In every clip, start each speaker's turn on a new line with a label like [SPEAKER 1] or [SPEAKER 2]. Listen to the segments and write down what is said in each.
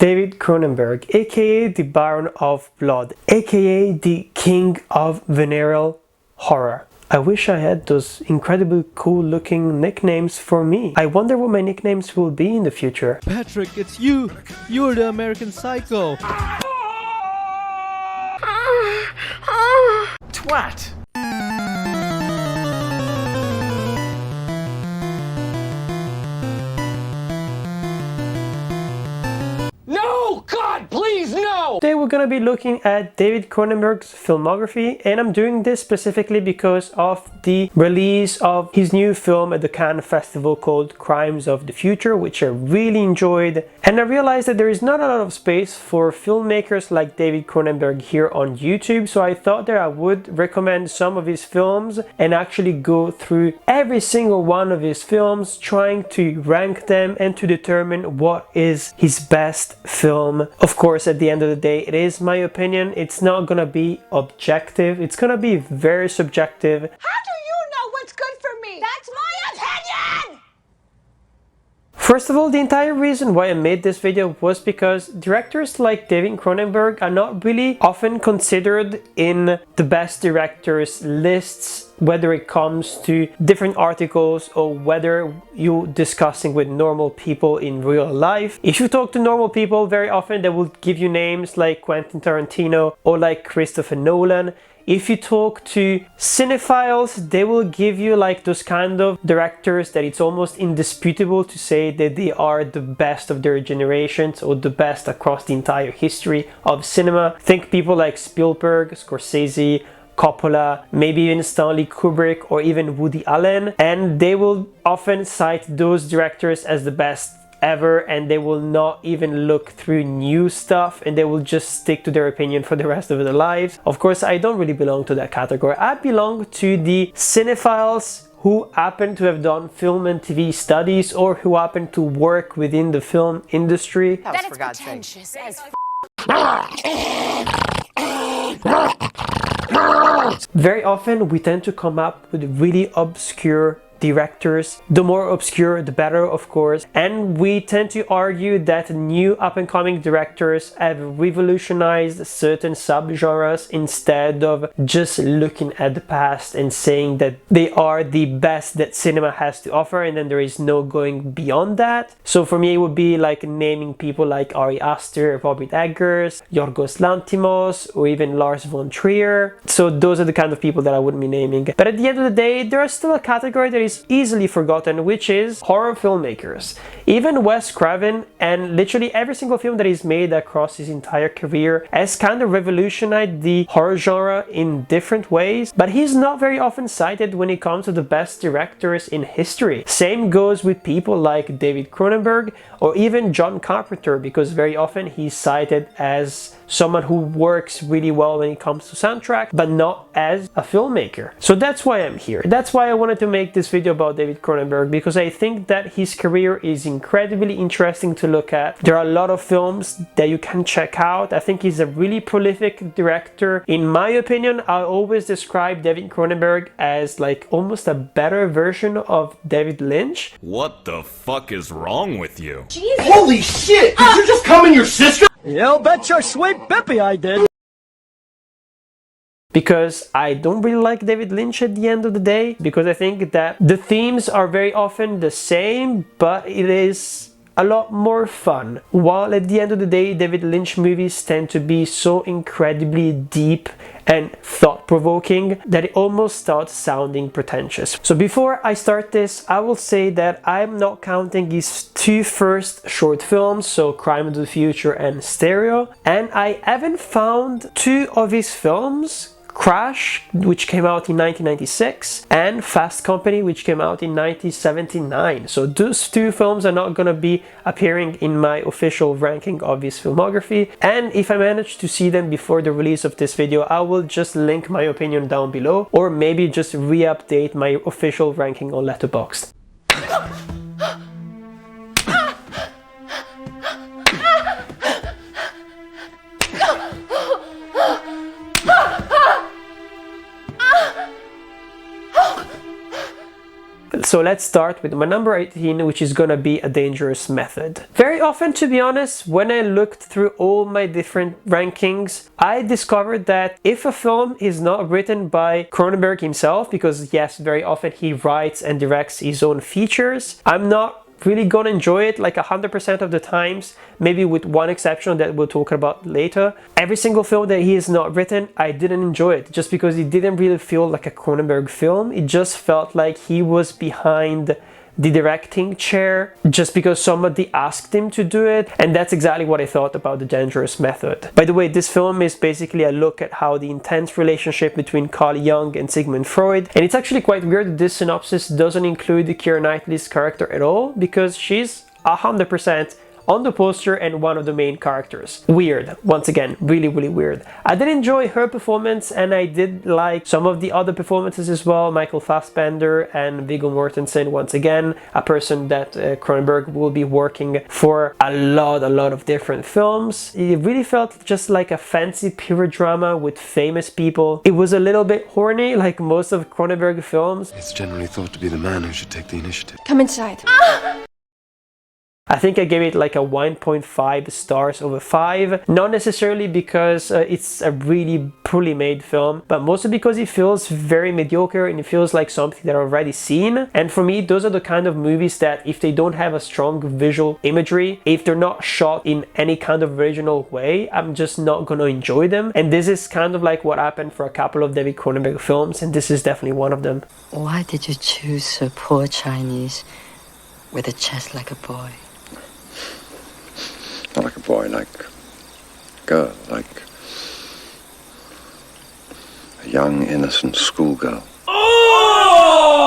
[SPEAKER 1] David Cronenberg, aka the Baron of Blood, aka the King of Venereal Horror. I wish I had those incredibly cool looking nicknames for me. I wonder what my nicknames will be in the future.
[SPEAKER 2] Patrick, it's you! You're the American Psycho!
[SPEAKER 3] Twat! No! God, please, no!
[SPEAKER 1] Today we're gonna be looking at David Cronenberg's filmography, and I'm doing this specifically because of the release of his new film at the Cannes Festival called Crimes of the Future, which I really enjoyed. And I realized that there is not a lot of space for filmmakers like David Cronenberg here on YouTube, so I thought that I would recommend some of his films and actually go through every single one of his films, trying to rank them and to determine what is his best film. Of course, at the end of the day, it is my opinion. It's not gonna be objective. It's gonna be very subjective.
[SPEAKER 4] How do you know what's good for me? That's my opinion!
[SPEAKER 1] First of all, the entire reason why I made this video was because directors like David Cronenberg are not really often considered in the best directors lists, whether it comes to different articles or whether you're discussing with normal people in real life. If you talk to normal people, very often they will give you names like Quentin Tarantino or like Christopher Nolan. If you talk to cinephiles, they will give you like those kind of directors that it's almost indisputable to say that they are the best of their generations or the best across the entire history of cinema. Think people like Spielberg, Scorsese, Coppola, maybe even Stanley Kubrick or even Woody Allen, and they will often cite those directors as the best ever, and they will not even look through new stuff, and they will just stick to their opinion for the rest of their lives. Of course, I don't really belong to that category. I belong to the cinephiles who happen to have done film and TV studies or who happen to work within the film industry.
[SPEAKER 4] That is pretentious as
[SPEAKER 1] Very often we tend to come up with really obscure directors. The more obscure, the better, of course. And we tend to argue that new up-and-coming directors have revolutionized certain subgenres instead of just looking at the past and saying that they are the best that cinema has to offer, and then there is no going beyond that. So for me, it would be like naming people like Ari Aster, Robert Eggers, Yorgos Lanthimos, or even Lars von Trier. So those are the kind of people that I wouldn't be naming. But at the end of the day, there is still a category that is easily forgotten, which is horror filmmakers. Even Wes Craven, and literally every single film that he's made across his entire career, has kind of revolutionized the horror genre in different ways, but he's not very often cited when it comes to the best directors in history. Same goes with people like David Cronenberg or even John Carpenter, because very often he's cited as someone who works really well when it comes to soundtrack, but not as a filmmaker. So that's why I'm here. That's why I wanted to make this video about David Cronenberg, because I think that his career is incredibly interesting to look at. There are a lot of films that you can check out. I think he's a really prolific director. In my opinion, I always describe David Cronenberg as like almost a better version of David Lynch.
[SPEAKER 5] What the fuck is wrong with you?
[SPEAKER 4] Jesus.
[SPEAKER 3] Holy shit! Did you just come in your sister?
[SPEAKER 2] You bet your sweet Bippy I did!
[SPEAKER 1] Because I don't really like David Lynch at the end of the day, because I think that the themes are very often the same, but it is a lot more fun. While at the end of the day, David Lynch movies tend to be so incredibly deep and thought-provoking that it almost starts sounding pretentious. So before I start this, I will say that I'm not counting his two first short films, so Crime of the Future and Stereo, and I haven't found two of his films, Crash, which came out in 1996, and Fast Company, which came out in 1979. So those two films are not gonna be appearing in my official ranking of his filmography, and if I manage to see them before the release of this video, I will just link my opinion down below, or maybe just re-update my official ranking on Letterboxd. So let's start with my number 18, which is gonna be A Dangerous Method. Very Very often, to be honest, when I looked through all my different rankings, I discovered that if a film is not written by Cronenberg himself, because yes, very often he writes and directs his own features, I'm not really gonna enjoy it like 100% of the times, maybe with one exception that we'll talk about later. Every single film that he has not written, I didn't enjoy it just because it didn't really feel like a Cronenberg film. It just felt like he was behind the directing chair just because somebody asked him to do it, and that's exactly what I thought about The Dangerous Method. By the way, this film is basically a look at how the intense relationship between Carl Jung and Sigmund Freud, and it's actually quite weird that this synopsis doesn't include Keira Knightley's character at all, because she's 100% on the poster and one of the main characters. Weird. Once again, really weird. I did enjoy her performance, and I did like some of the other performances as well. Michael Fassbender and Viggo Mortensen, once again, a person that Cronenberg will be working for a lot of different films. It really felt just like a fancy period drama with famous people. It was a little bit horny, like most of Cronenberg films.
[SPEAKER 6] It's generally thought to be the man who should take the initiative.
[SPEAKER 4] Come inside.
[SPEAKER 1] I think I gave it like a 1.5 stars over 5, not necessarily because it's a really poorly made film, but mostly because it feels very mediocre and it feels like something that I've already seen. And for me, those are the kind of movies that if they don't have a strong visual imagery, if they're not shot in any kind of original way, I'm just not gonna enjoy them. And this is kind of like what happened for a couple of David Cronenberg films, and this is definitely one of them.
[SPEAKER 7] Why did you choose a poor Chinese with a chest like a boy?
[SPEAKER 6] Not like a boy, like a girl, like a young, innocent schoolgirl.
[SPEAKER 3] Oh!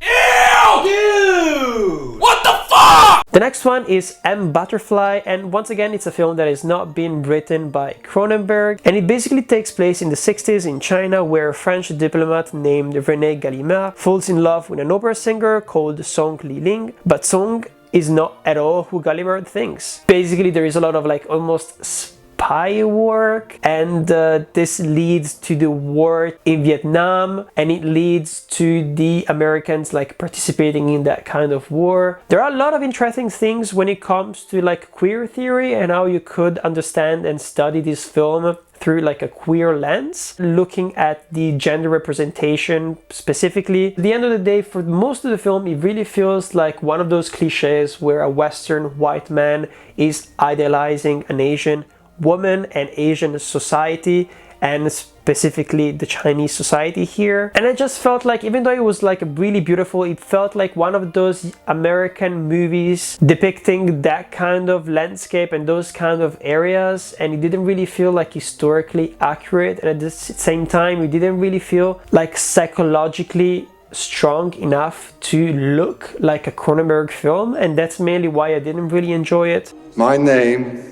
[SPEAKER 3] Ew! Dude! What the fuck?
[SPEAKER 1] The next one is M. Butterfly, and once again it's a film that is not been written by Cronenberg, and it basically takes place in the 60s in China, where a French diplomat named René Gallimard falls in love with an opera singer called Song Liling, but Song is not at all who Gallimard thinks. Basically there is a lot of like almost spy work, and this leads to the war in Vietnam, and it leads to the Americans like participating in that kind of war. There are a lot of interesting things when it comes to like queer theory and how you could understand and study this film through like a queer lens, looking at the gender representation specifically. At the end of the day, for most of the film, it really feels like one of those cliches where a Western white man is idealizing an Asian woman and Asian society, and specifically the Chinese society here. And I just felt like, even though it was like really beautiful, it felt like one of those American movies depicting that kind of landscape and those kind of areas, and it didn't really feel like historically accurate, and at the same time it didn't really feel like psychologically strong enough to look like a Cronenberg film, and that's mainly why I didn't really enjoy it.
[SPEAKER 6] My name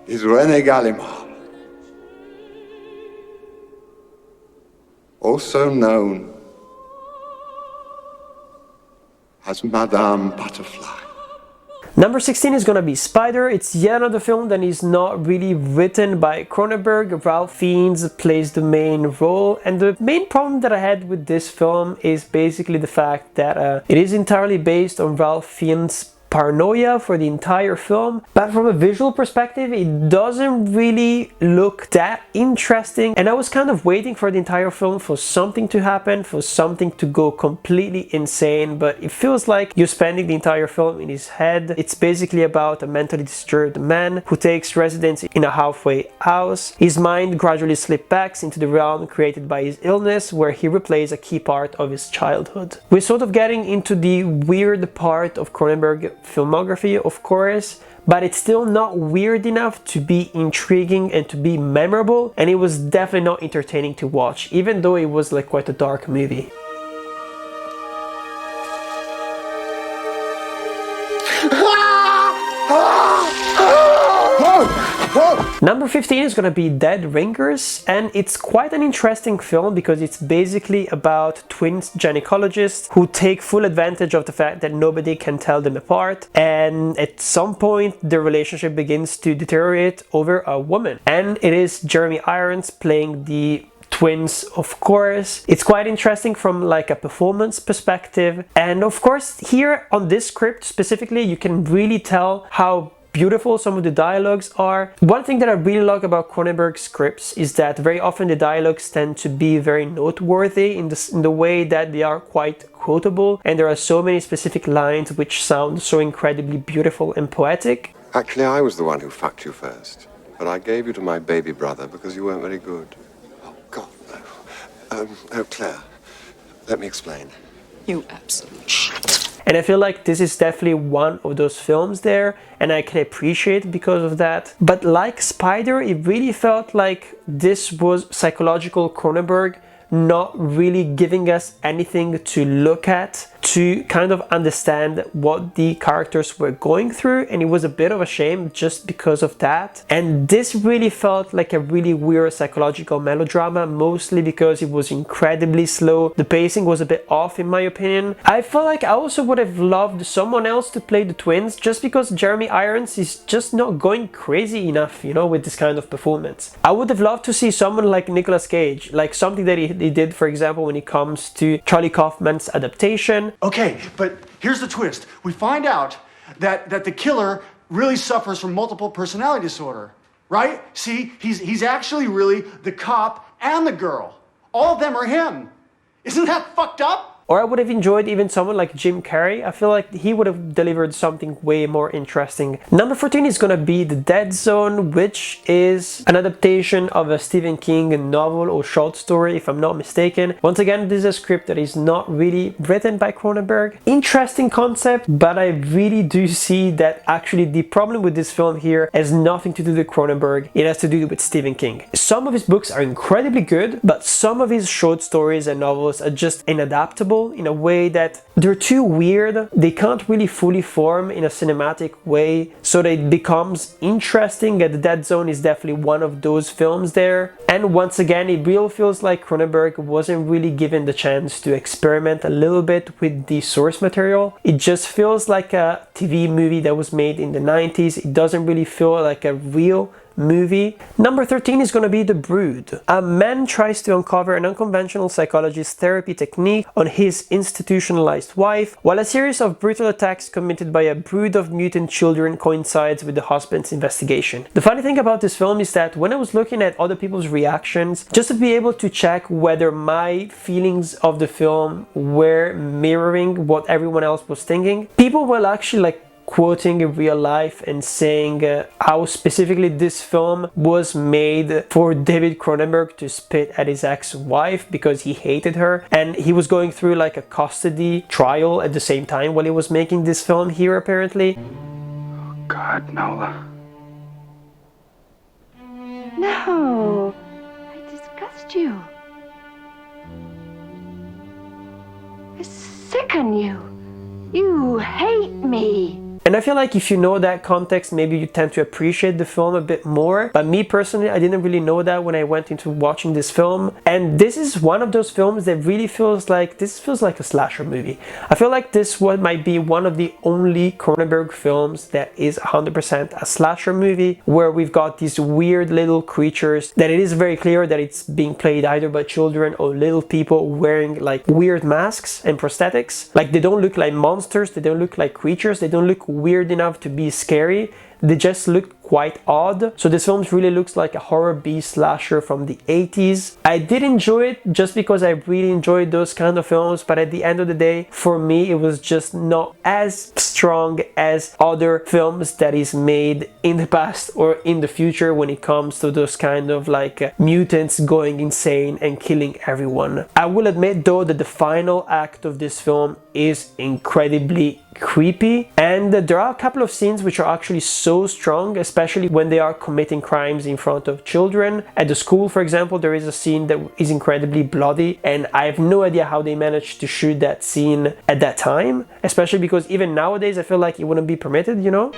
[SPEAKER 6] is René Gallimard, also known as Madame Butterfly.
[SPEAKER 1] Number 16 is gonna be Spider. It's yet another film that is not really written by Cronenberg. Ralph Fiennes plays the main role, and the main problem that I had with this film is basically the fact that it is entirely based on Ralph Fiennes' paranoia for the entire film, but from a visual perspective it doesn't really look that interesting, and I was kind of waiting for the entire film for something to happen, for something to go completely insane, but it feels like you're spending the entire film in his head. It's basically about a mentally disturbed man who takes residence in a halfway house. His mind gradually slips back into the realm created by his illness, where he replays a key part of his childhood. We're sort of getting into the weird part of Cronenberg filmography, of course, but it's still not weird enough to be intriguing and to be memorable, and it was definitely not entertaining to watch, even though it was like quite a dark movie. Number 15 is gonna be Dead Ringers, and it's quite an interesting film because it's basically about twins gynecologists who take full advantage of the fact that nobody can tell them apart, and at some point their relationship begins to deteriorate over a woman, and it is Jeremy Irons playing the twins, of course. It's quite interesting from like a performance perspective. And of course, here on this script specifically, you can really tell how beautiful some of the dialogues are. One thing that I really like about Cronenberg scripts is that very often the dialogues tend to be very noteworthy in the way that they are quite quotable, and there are so many specific lines which sound so incredibly beautiful and poetic.
[SPEAKER 6] Actually, I was the one who fucked you first. But I gave you to my baby brother because you weren't very good. Oh, God, no. Oh, Claire, let me explain.
[SPEAKER 7] You absolute shit.
[SPEAKER 1] And I feel like this is definitely one of those films there, and I can appreciate it because of that. But like Spider, it really felt like this was psychological Cronenberg, not really giving us anything to look at to kind of understand what the characters were going through, and it was a bit of a shame just because of that. And this really felt like a really weird psychological melodrama, mostly because it was incredibly slow. The pacing was a bit off in my opinion. I felt like I also would have loved someone else to play the twins, just because Jeremy Irons is just not going crazy enough, you know, with this kind of performance. I would have loved to see someone like Nicolas Cage, like something that he did, for example, when it comes to Charlie Kaufman's adaptation.
[SPEAKER 8] Okay, but here's the twist. We find out that the killer really suffers from multiple personality disorder, right? See, he's actually really the cop and the girl. All of them are him. Isn't that fucked up?
[SPEAKER 1] Or I would have enjoyed even someone like Jim Carrey. I feel like he would have delivered something way more interesting. Number 14 is gonna be The Dead Zone, which is an adaptation of a Stephen King novel or short story, if I'm not mistaken. Once again, this is a script that is not really written by Cronenberg. Interesting concept, but I really do see that actually the problem with this film here has nothing to do with Cronenberg. It has to do with Stephen King. Some of his books are incredibly good, but some of his short stories and novels are just inadaptable in a way that they're too weird. They can't really fully form in a cinematic way, so that it becomes interesting. And The Dead Zone is definitely one of those films there. And once again, it really feels like Cronenberg wasn't really given the chance to experiment a little bit with the source material. It just feels like a TV movie that was made in the 90s. It doesn't really feel like a real movie. Number 13 is going to be The Brood. A man tries to uncover an unconventional psychologist therapy technique on his institutionalized wife, while a series of brutal attacks committed by a brood of mutant children coincides with the husband's investigation. The funny thing about this film is that when I was looking at other people's reactions, just to be able to check whether my feelings of the film were mirroring what everyone else was thinking, people were actually like quoting in real life and saying how specifically this film was made for David Cronenberg to spit at his ex-wife because he hated her, and he was going through like a custody trial at the same time while he was making this film here apparently.
[SPEAKER 8] Oh God, Nola.
[SPEAKER 4] No, I disgust you. I sicken you. You hate me.
[SPEAKER 1] And I feel like if you know that context, maybe you tend to appreciate the film a bit more. But me personally, I didn't really know that when I went into watching this film. And this is one of those films that really feels like a slasher movie. I feel like this might be one of the only Cronenberg films that is 100% a slasher movie, where we've got these weird little creatures that it is very clear that it's being played either by children or little people wearing like weird masks and prosthetics. Like they don't look like monsters, they don't look like creatures, they don't look weird enough to be scary. They just look quite odd. So this film really looks like a horror B slasher from the 80s. I did enjoy it just because I really enjoyed those kind of films, but at the end of the day, for me, it was just not as strong as other films that is made in the past or in the future when it comes to those kind of like mutants going insane and killing everyone. I will admit though that the final act of this film is incredibly creepy, and there are a couple of scenes which are actually so strong, especially when they are committing crimes in front of children. At the school, for example, there is a scene that is incredibly bloody, and I have no idea how they managed to shoot that scene at that time, especially because even nowadays I feel like it wouldn't be permitted, you know?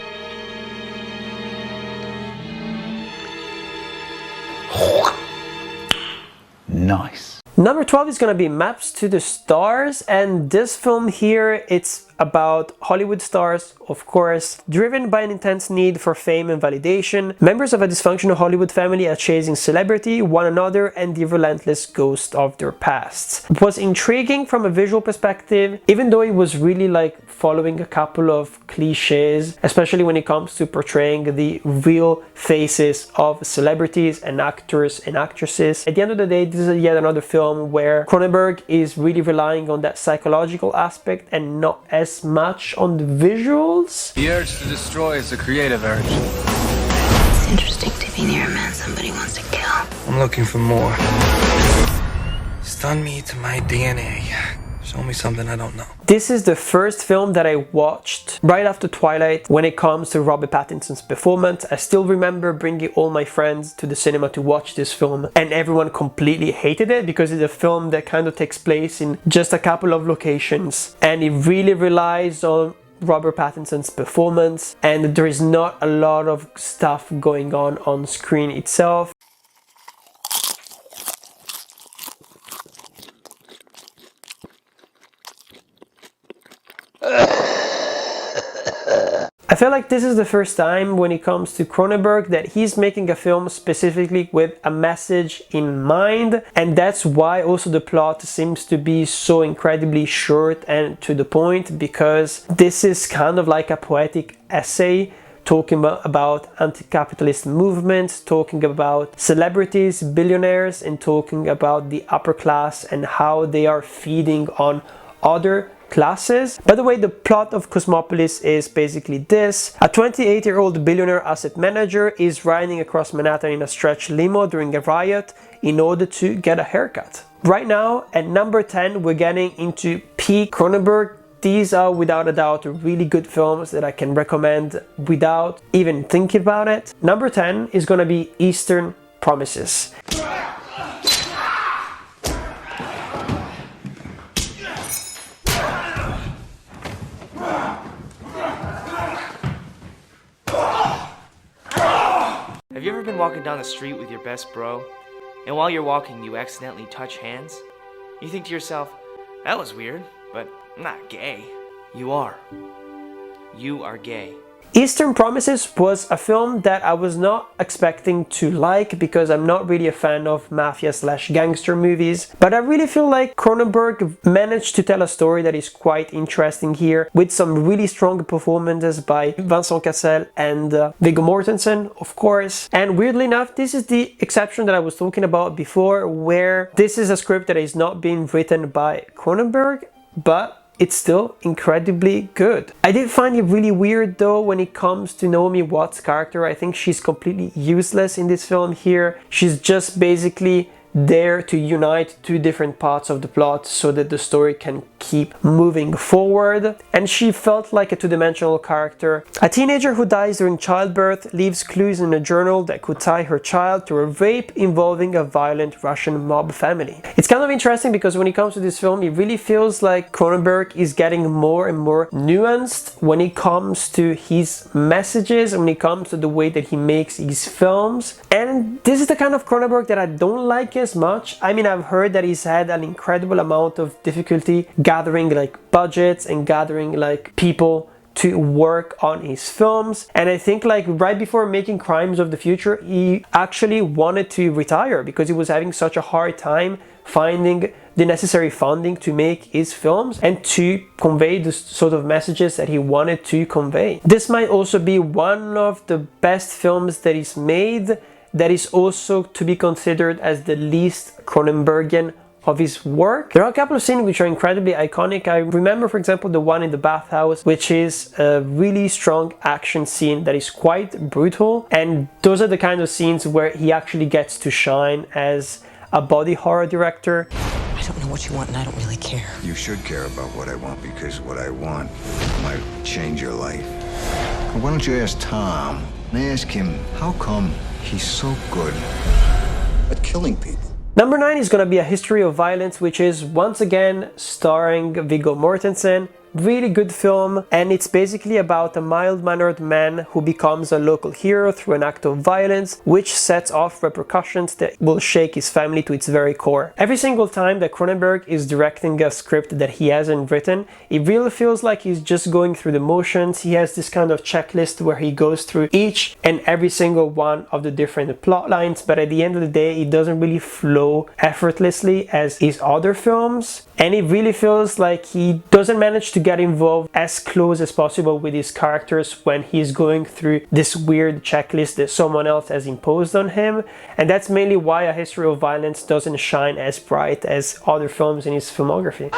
[SPEAKER 3] Nice.
[SPEAKER 1] Number 12 is gonna be Maps to the Stars, and this film here, it's about Hollywood stars, of course, driven by an intense need for fame and validation. Members of a dysfunctional Hollywood family are chasing celebrity, one another, and the relentless ghost of their pasts. It was intriguing from a visual perspective, even though it was really like following a couple of cliches, especially when it comes to portraying the real faces of celebrities and actors and actresses. At the end of the day, this is yet another film where Cronenberg is really relying on that psychological aspect and not as much on the visuals.
[SPEAKER 9] The urge to destroy is a creative urge.
[SPEAKER 7] It's interesting to be near a man somebody wants to kill.
[SPEAKER 9] I'm looking for more. Stun me to my DNA. Show me something I don't know.
[SPEAKER 1] This is the first film that I watched right after Twilight when it comes to Robert Pattinson's performance. I still remember bringing all my friends to the cinema to watch this film, and everyone completely hated it because it's a film that kind of takes place in just a couple of locations, and it really relies on Robert Pattinson's performance, and there is not a lot of stuff going on screen itself. I feel like this is the first time when it comes to Cronenberg that he's making a film specifically with a message in mind, and that's why also the plot seems to be so incredibly short and to the point, because this is kind of like a poetic essay talking about anti-capitalist movements, talking about celebrities, billionaires, and talking about the upper class and how they are feeding on other classes. By the way, the plot of Cosmopolis is basically this. A 28-year-old billionaire asset manager is riding across Manhattan in a stretch limo during a riot in order to get a haircut. Right now, at number 10, we're getting into peak Cronenberg. These are without a doubt really good films that I can recommend without even thinking about it. Number 10 is gonna be Eastern Promises.
[SPEAKER 10] Have you ever been walking down the street with your best bro, and while you're walking you accidentally touch hands? You think to yourself, that was weird, but I'm not gay. You are. You are gay. Eastern Promises was a film that I was not expecting to like because I'm not really a fan of mafia/gangster movies, but I really feel like Cronenberg managed to tell a story that is quite interesting here, with some really strong performances by Vincent Cassel and Viggo Mortensen, of course. And weirdly enough, this is the exception that I was talking about before, where this is a script that is not being written by Cronenberg, but it's still incredibly good. I did find it really weird though when it comes to Naomi Watts' character. I think she's completely useless in this film here. She's just basically there to unite two different parts of the plot so that the story can keep moving forward, and she felt like a two-dimensional character. A teenager who dies during childbirth leaves clues in a journal that could tie her child to a rape involving a violent Russian mob family. It's kind of interesting because when it comes to this film, it really feels like Cronenberg is getting more and more nuanced when it comes to his messages, when it comes to the way that he makes his films. And this is the kind of Cronenberg that I don't like as much. I mean, I've heard that he's had an incredible amount of difficulty gathering like budgets and gathering like people to work on his films, and I think like right before making Crimes of the Future he actually wanted to retire because he was having such a hard time finding the necessary funding to make his films and to convey the sort of messages that he wanted to convey. This might also be one of the best films that he's made, that is also to be considered as the least Cronenbergian of his work. There are a couple of scenes which are incredibly iconic. I remember, for example, the one in the bathhouse, which is a really strong action scene that is quite brutal, and those are the kind of scenes where he actually gets to shine as a body horror director.
[SPEAKER 7] I don't know what you want and I don't really care.
[SPEAKER 11] You should care about what I want, because what I want might change your life. Why don't you ask Tom and ask him how come he's so good at killing people?
[SPEAKER 1] Number 9 is gonna be A History of Violence, which is once again starring Viggo Mortensen, really good film, and it's basically about a mild-mannered man who becomes a local hero through an act of violence, which sets off repercussions that will shake his family to its very core. Every single time that Cronenberg is directing a script that he hasn't written, it really feels like he's just going through the motions. He has this kind of checklist where he goes through each and every single one of the different plot lines, but at the end of the day, it doesn't really flow effortlessly as his other films, and it really feels like he doesn't manage to get involved as close as possible with his characters when he's going through this weird checklist that someone else has imposed on him, and that's mainly why A History of Violence doesn't shine as bright as other films in his filmography.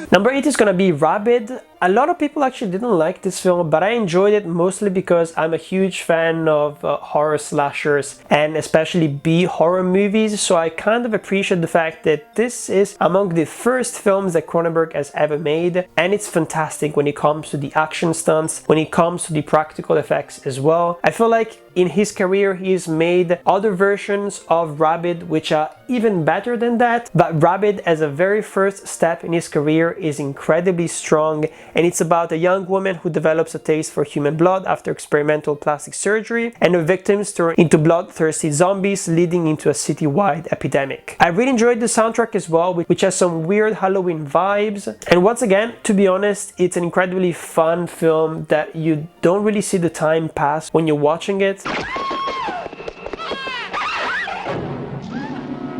[SPEAKER 1] Number 8 is gonna be Rabid. A lot of people actually didn't like this film, but I enjoyed it mostly because I'm a huge fan of horror slashers and especially B horror movies, so I kind of appreciate the fact that this is among the first films that Cronenberg has ever made, and it's fantastic when it comes to the action stunts, when it comes to the practical effects as well. I feel like in his career he's made other versions of Rabid which are even better than that, but Rabid as a very first step in his career is incredibly strong, and it's about a young woman who develops a taste for human blood after experimental plastic surgery, and her victims turn into bloodthirsty zombies, leading into a citywide epidemic. I really enjoyed the soundtrack as well, which has some weird Halloween vibes, and once again, to be honest, it's an incredibly fun film that you don't really see the time pass when you're watching it.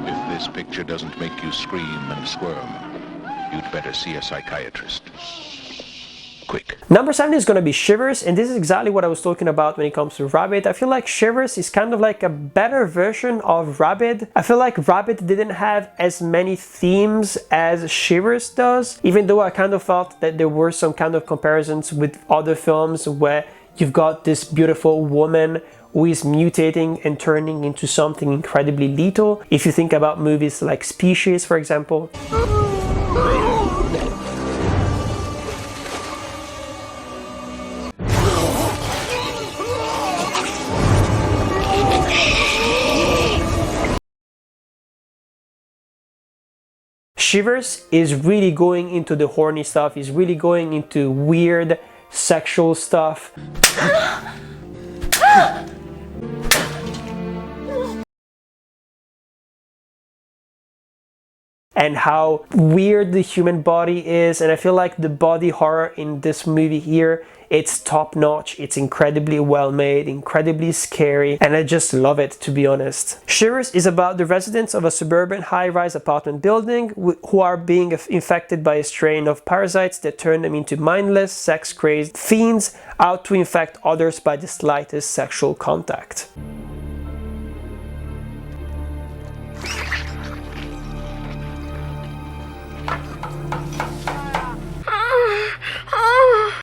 [SPEAKER 12] If this picture doesn't make you scream and squirm, you'd better see a psychiatrist. Quick.
[SPEAKER 1] Number 7 is gonna be Shivers, and this is exactly what I was talking about when it comes to Rabid. I feel like Shivers is kind of like a better version of Rabid. I feel like Rabid didn't have as many themes as Shivers does, even though I kind of felt that there were some kind of comparisons with other films where you've got this beautiful woman who is mutating and turning into something incredibly lethal. If you think about movies like Species, for example. Shivers is really going into the horny stuff, is really going into weird sexual stuff. And how weird the human body is, and I feel like the body horror in this movie here, it's top notch, it's incredibly well made, incredibly scary, and I just love it, to be honest. Shivers is about the residents of a suburban high-rise apartment building who are being infected by a strain of parasites that turn them into mindless, sex-crazed fiends out to infect others by the slightest sexual contact.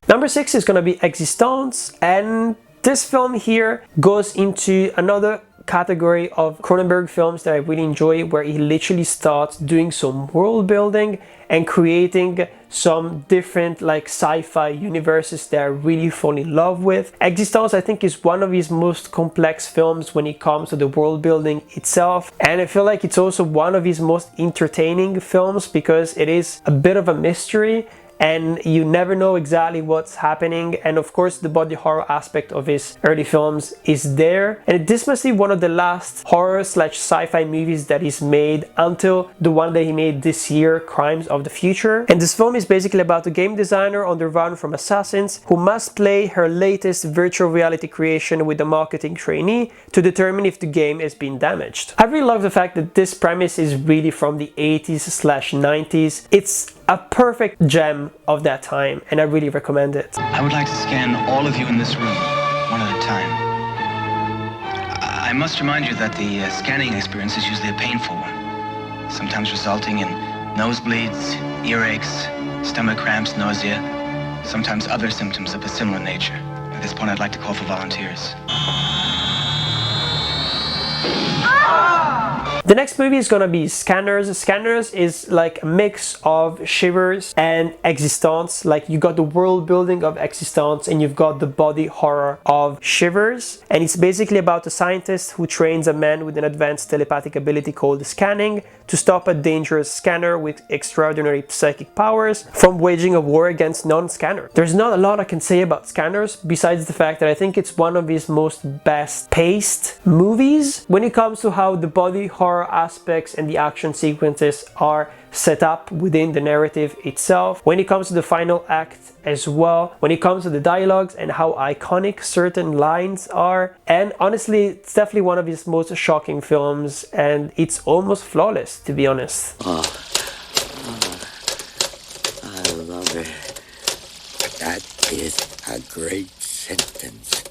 [SPEAKER 1] Number 6 is gonna be Existence, and this film here goes into another category of Cronenberg films that I really enjoy, where he literally starts doing some world building and creating some different like sci-fi universes that I really fall in love with. Existence, I think, is one of his most complex films when it comes to the world building itself, and I feel like it's also one of his most entertaining films because it is a bit of a mystery and you never know exactly what's happening, and of course the body horror aspect of his early films is there, and this must be one of the last horror slash sci-fi movies that he's made until the one that he made this year, Crimes of the Future. And this film is basically about a game designer on the run from assassins who must play her latest virtual reality creation with a marketing trainee to determine if the game has been damaged. I really love the fact that this premise is really from the 80s slash 90s. It's a perfect gem of that time, and I really recommend it.
[SPEAKER 13] I would like to scan all of you in this room, one at a time. I must remind you that the scanning experience is usually a painful one, sometimes resulting in nosebleeds, earaches, stomach cramps, nausea, sometimes other symptoms of a similar nature. At this point, I'd like to call for volunteers.
[SPEAKER 1] The The next movie is gonna be Scanners. Scanners is like a mix of Shivers and Existence. Like you got the world building of Existence and you've got the body horror of Shivers. And it's basically about a scientist who trains a man with an advanced telepathic ability called scanning to stop a dangerous scanner with extraordinary psychic powers from waging a war against non-scanners. There's not a lot I can say about Scanners besides the fact that I think it's one of his most best paced movies when it comes to how the body horror aspects and the action sequences are set up within the narrative itself, when it comes to the final act as well, when it comes to the dialogues and how iconic certain lines are. And honestly, it's definitely one of his most shocking films, and it's almost flawless, to be honest.
[SPEAKER 14] I love it. That is a great sentence.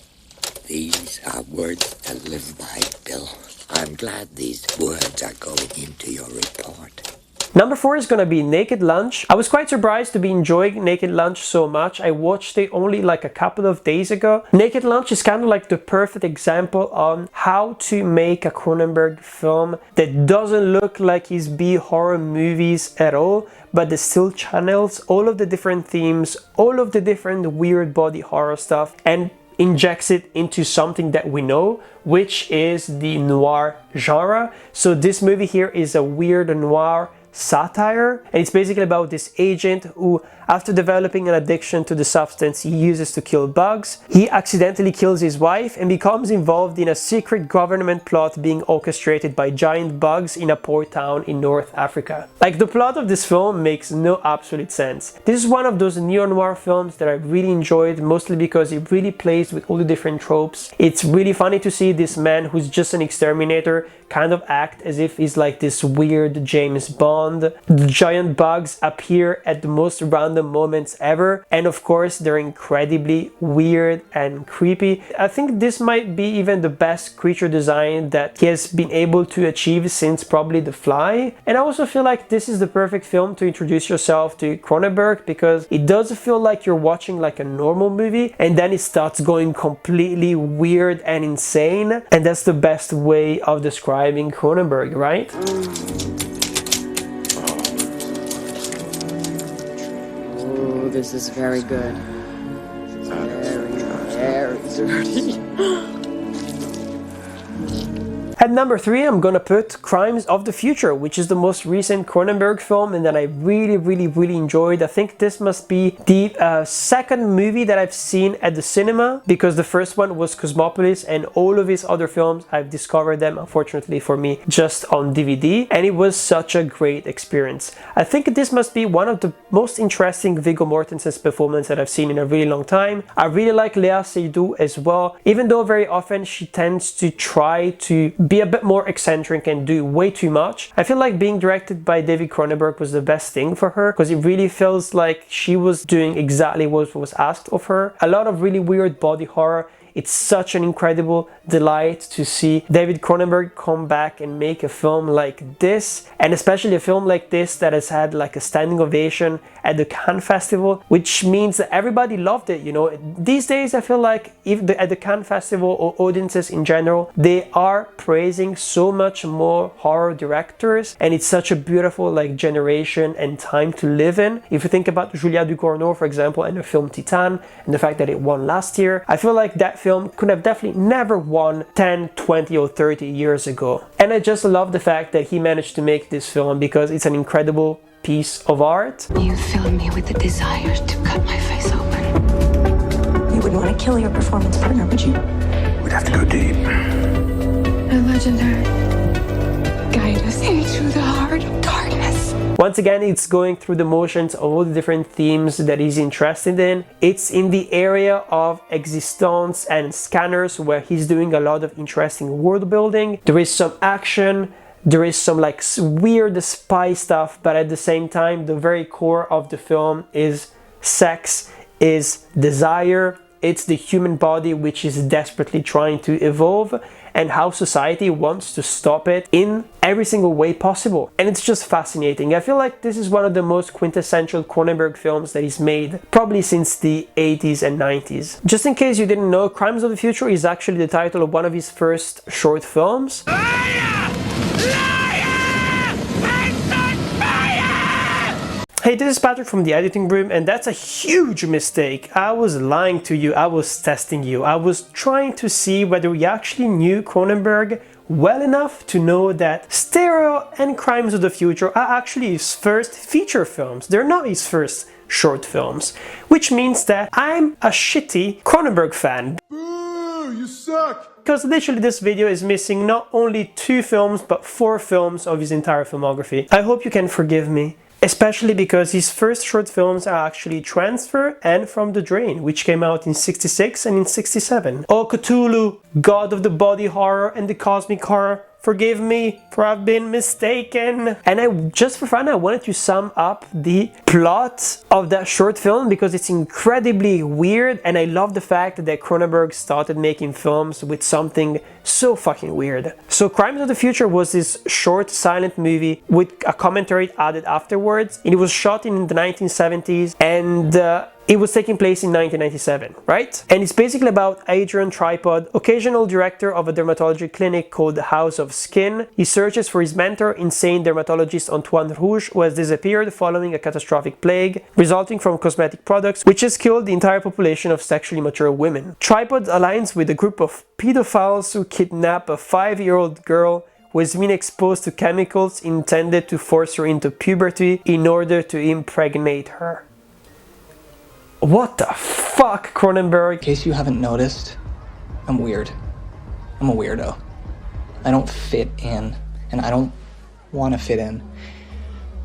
[SPEAKER 14] These are words to live by, Bill. I'm glad these words are going into your report.
[SPEAKER 1] Number 4 is gonna be Naked Lunch. I was quite surprised to be enjoying Naked Lunch so much. I watched it only like a couple of days ago. Naked Lunch is kind of like the perfect example on how to make a Cronenberg film that doesn't look like his B horror movies at all, but that still channels all of the different themes, all of the different weird body horror stuff, and injects it into something that we know, which is the noir genre. So this movie here is a weird noir satire, and it's basically about this agent who, after developing an addiction to the substance he uses to kill bugs, he accidentally kills his wife and becomes involved in a secret government plot being orchestrated by giant bugs in a poor town in North Africa. Like, the plot of this film makes no absolute sense. This is one of those neo-noir films that I really enjoyed, mostly because it really plays with all the different tropes. It's really funny to see this man who's just an exterminator kind of act as if he's like this weird James Bond. The giant bugs appear at the most random moments ever, and of course they're incredibly weird and creepy. I think this might be even the best creature design that he has been able to achieve since probably The Fly. And I also feel like this is the perfect film to introduce yourself to Cronenberg, because it does feel like you're watching like a normal movie and then it starts going completely weird and insane, and that's the best way of describing Cronenberg, right?
[SPEAKER 15] This is very good. Very dirty.
[SPEAKER 1] At number 3, I'm gonna put Crimes of the Future, which is the most recent Cronenberg film and that I really enjoyed. I think this must be the second movie that I've seen at the cinema, because the first one was Cosmopolis, and all of his other films I've discovered them, unfortunately for me, just on DVD, and it was such a great experience. I think this must be one of the most interesting Viggo Mortensen's performance that I've seen in a really long time. I really like Léa Seydoux as well, even though very often she tends to try to be a bit more eccentric and do way too much. I feel like being directed by David Cronenberg was the best thing for her, because it really feels like she was doing exactly what was asked of her. A lot of really weird body horror. It's such an incredible delight to see David Cronenberg come back and make a film like this, and especially a film like this that has had like a standing ovation at the Cannes Festival, which means that everybody loved it, you know. These days I feel like at the Cannes Festival, or audiences in general, they are praising so much more horror directors, and it's such a beautiful like generation and time to live in. If you think about Julia Ducournau, for example, and her film Titan, and the fact that it won last year, I feel like that film could have definitely never won 10, 20 or 30 years ago. And I just love the fact that he managed to make this film, because it's an incredible piece of art.
[SPEAKER 16] You filled me with the desire to cut my face open. You wouldn't want to kill your performance partner, would you?
[SPEAKER 11] We'd have to go deep.
[SPEAKER 16] A legendary. Guide us into the heart of darkness.
[SPEAKER 1] Once again, it's going through the motions of all the different themes that he's interested in. It's in the area of Existence and Scanners, where he's doing a lot of interesting world building. There is some action, there is some like weird spy stuff, but at the same time, the very core of the film is sex, is desire. It's the human body which is desperately trying to evolve, and how society wants to stop it in every single way possible. And it's just fascinating. I feel like this is one of the most quintessential Cronenberg films that he's made, probably since the 80s and 90s. Just in case you didn't know, Crimes of the Future is actually the title of one of his first short films.
[SPEAKER 3] Liar! Liar!
[SPEAKER 1] Hey, this is Patrick from the editing room, and that's a huge mistake. I was lying to you, I was testing you. I was trying to see whether you actually knew Cronenberg well enough to know that Stereo and Crimes of the Future are actually his first feature films. They're not his first short films, which means that I'm a shitty Cronenberg fan.
[SPEAKER 17] Boo, you suck!
[SPEAKER 1] Because literally this video is missing not only 2 films but 4 films of his entire filmography. I hope you can forgive me. Especially because his first short films are actually Transfer and From the Drain, which came out in '66 and in '67. Oh Cthulhu, God of the body horror and the cosmic horror, forgive me for I've been mistaken. And just for fun, I wanted to sum up the plot of that short film because it's incredibly weird, and I love the fact that Cronenberg started making films with something so fucking weird. So Crimes of the Future was this short silent movie with a commentary added afterwards. It was shot in the 1970s and it was taking place in 1997, right? And it's basically about Adrian Tripod, occasional director of a dermatology clinic called the House of Skin. He searches for his mentor, insane dermatologist Antoine Rouge, who has disappeared following a catastrophic plague resulting from cosmetic products, which has killed the entire population of sexually mature women. Tripod aligns with a group of pedophiles who kidnap a 5-year-old girl who has been exposed to chemicals intended to force her into puberty in order to impregnate her. What the fuck, Cronenberg?
[SPEAKER 18] In case you haven't noticed, I'm weird. I'm a weirdo. I don't fit in, and I don't want to fit in.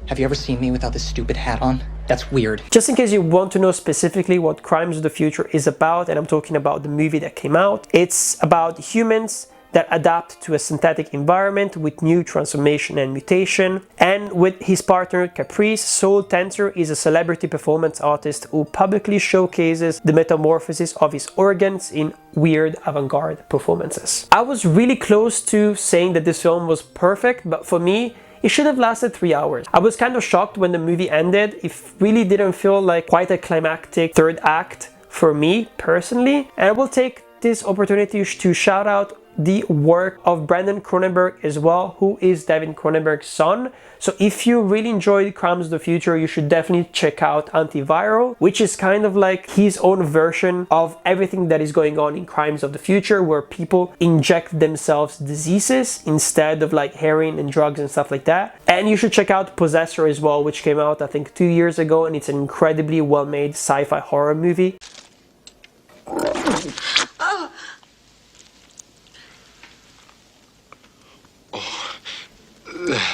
[SPEAKER 18] Have you ever seen me without this stupid hat on? That's weird.
[SPEAKER 1] Just in case you want to know specifically what Crimes of the Future is about, and I'm talking about the movie that came out, it's about humans that adapt to a synthetic environment with new transformation and mutation. And with his partner Caprice, Soul Tensor is a celebrity performance artist who publicly showcases the metamorphosis of his organs in weird avant-garde performances. I was really close to saying that this film was perfect, but for me, it should have lasted 3 hours. I was kind of shocked when the movie ended. It really didn't feel like quite a climactic third act for me personally. And I will take this opportunity to shout out the work of Brandon Cronenberg as well, who is David Cronenberg's son. So if you really enjoyed Crimes of the Future, you should definitely check out Antiviral, which is kind of like his own version of everything that is going on in Crimes of the Future, where people inject themselves diseases instead of like heroin and drugs and stuff like that. And you should check out Possessor as well, which came out I think 2 years ago, and it's an incredibly well-made sci-fi horror movie.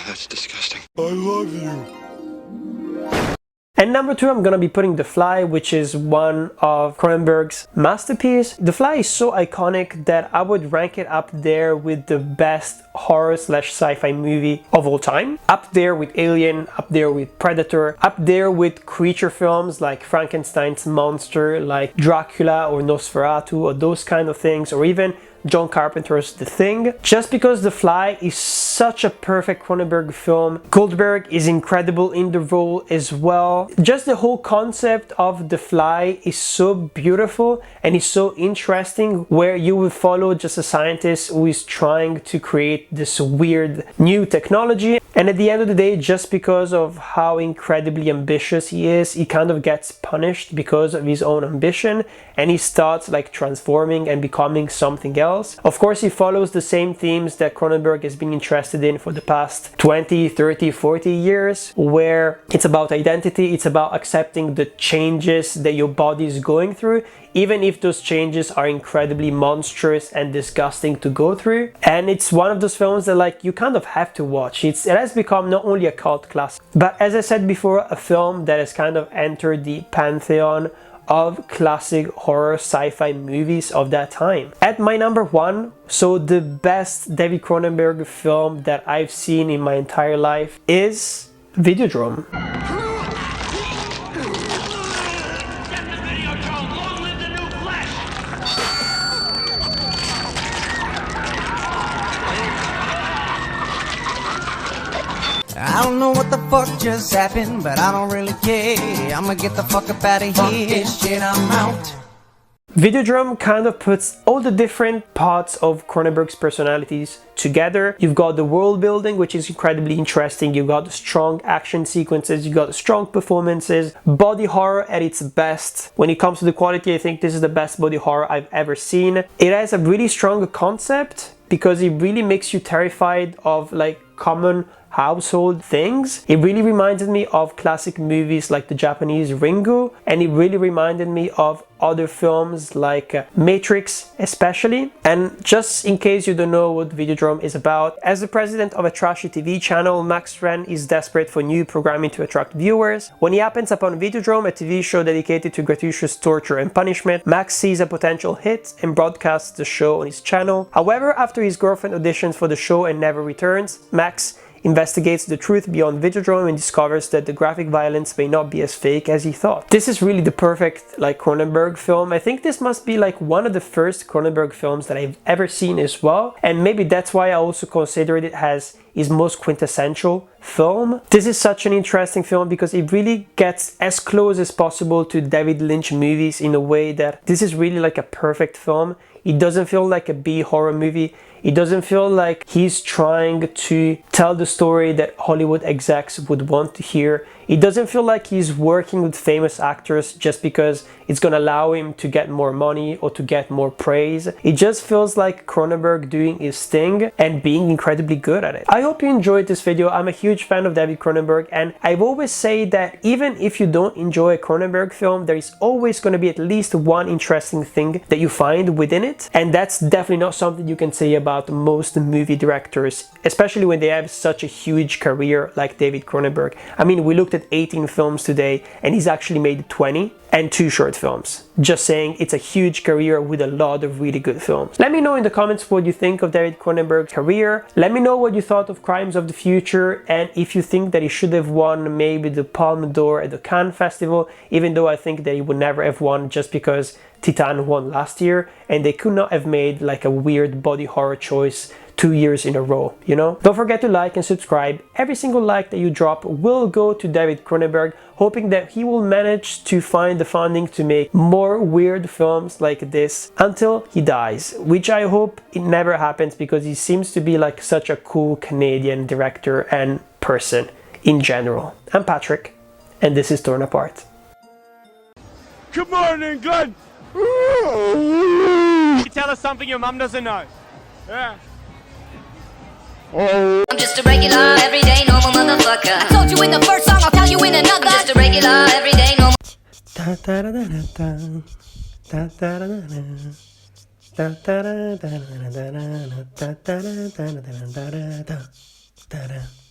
[SPEAKER 6] That's disgusting. I love you.
[SPEAKER 1] And number 2, I'm gonna be putting The Fly, which is one of Cronenberg's masterpieces. The Fly is so iconic that I would rank it up there with the best horror/sci-fi movie of all time. Up there with Alien, up there with Predator, up there with creature films like Frankenstein's monster, like Dracula or Nosferatu or those kind of things, or even John Carpenter's The Thing. Just because The Fly is such a perfect Cronenberg film. Goldberg is incredible in the role as well. Just the whole concept of The Fly is so beautiful and is so interesting, where you will follow just a scientist who is trying to create this weird new technology, and at the end of the day, just because of how incredibly ambitious he is, he kind of gets punished because of his own ambition, and he starts like transforming and becoming something else. Of course, he follows the same themes that Cronenberg has been interested in for the past 20, 30, 40 years, where it's about identity, it's about accepting the changes that your body is going through, even if those changes are incredibly monstrous and disgusting to go through. And it's one of those films that like you kind of have to watch. It has become not only a cult classic, but as I said before, a film that has kind of entered the pantheon of classic horror sci-fi movies of that time. At my number 1, so the best David Cronenberg film that I've seen in my entire life is Videodrome.
[SPEAKER 19] I don't know what the fuck just happened, but I don't really care. I'ma get the fuck up out of here. Fuck this shit, I'm out.
[SPEAKER 1] Videodrome kind of puts all the different parts of Cronenberg's personalities together. You've got the world building, which is incredibly interesting. You've got the strong action sequences, you've got the strong performances, body horror at its best. When it comes to the quality, I think this is the best body horror I've ever seen. It has a really strong concept because it really makes you terrified of like common household things. It really reminded me of classic movies like the Japanese Ringo, and it really reminded me of other films like Matrix especially. And just in case you don't know what Videodrome is about, as the president of a trashy TV channel, Max Wren is desperate for new programming to attract viewers. When he happens upon Videodrome, a TV show dedicated to gratuitous torture and punishment, Max sees a potential hit and broadcasts the show on his channel. However, after his girlfriend auditions for the show and never returns, Max investigates the truth beyond Videodrome and discovers that the graphic violence may not be as fake as he thought. This is really the perfect like Cronenberg film. I think this must be like one of the first Cronenberg films that I've ever seen as well, and maybe that's why I also consider it as his most quintessential film. This is such an interesting film because it really gets as close as possible to David Lynch movies in a way that this is really like a perfect film. It doesn't feel like a B horror movie. It doesn't feel like he's trying to tell the story that Hollywood execs would want to hear. It doesn't feel like he's working with famous actors just because it's gonna allow him to get more money or to get more praise. It just feels like Cronenberg doing his thing and being incredibly good at it. I hope you enjoyed this video. I'm a huge fan of David Cronenberg, and I've always said that even if you don't enjoy a Cronenberg film, there is always gonna be at least one interesting thing that you find within it. And that's definitely not something you can say about most movie directors, especially when they have such a huge career like David Cronenberg. I mean, we looked at 18 films today and he's actually made 20 and 2 short films. Just saying, it's a huge career with a lot of really good films. Let me know in the comments what you think of David Cronenberg's career. Let me know what you thought of Crimes of the Future, and if you think that he should have won maybe the Palme d'Or at the Cannes Festival, even though I think that he would never have won just because Titan won last year and they could not have made like a weird body horror choice 2 years in a row, you know? Don't forget to like and subscribe. Every single like that you drop will go to David Cronenberg, hoping that he will manage to find the funding to make more weird films like this until he dies, which I hope it never happens because he seems to be like such a cool Canadian director and person in general. I'm Patrick, and this is Torn Apart.
[SPEAKER 17] Good morning, Glenn!
[SPEAKER 20] You tell us something your mum doesn't know.
[SPEAKER 17] Yeah.
[SPEAKER 21] I'm just a regular, everyday, normal motherfucker. I told you in the first song, I'll tell you in another. I'm just a regular, everyday, normal.
[SPEAKER 1] Da da da da da da da da da da da da da da da da da da da.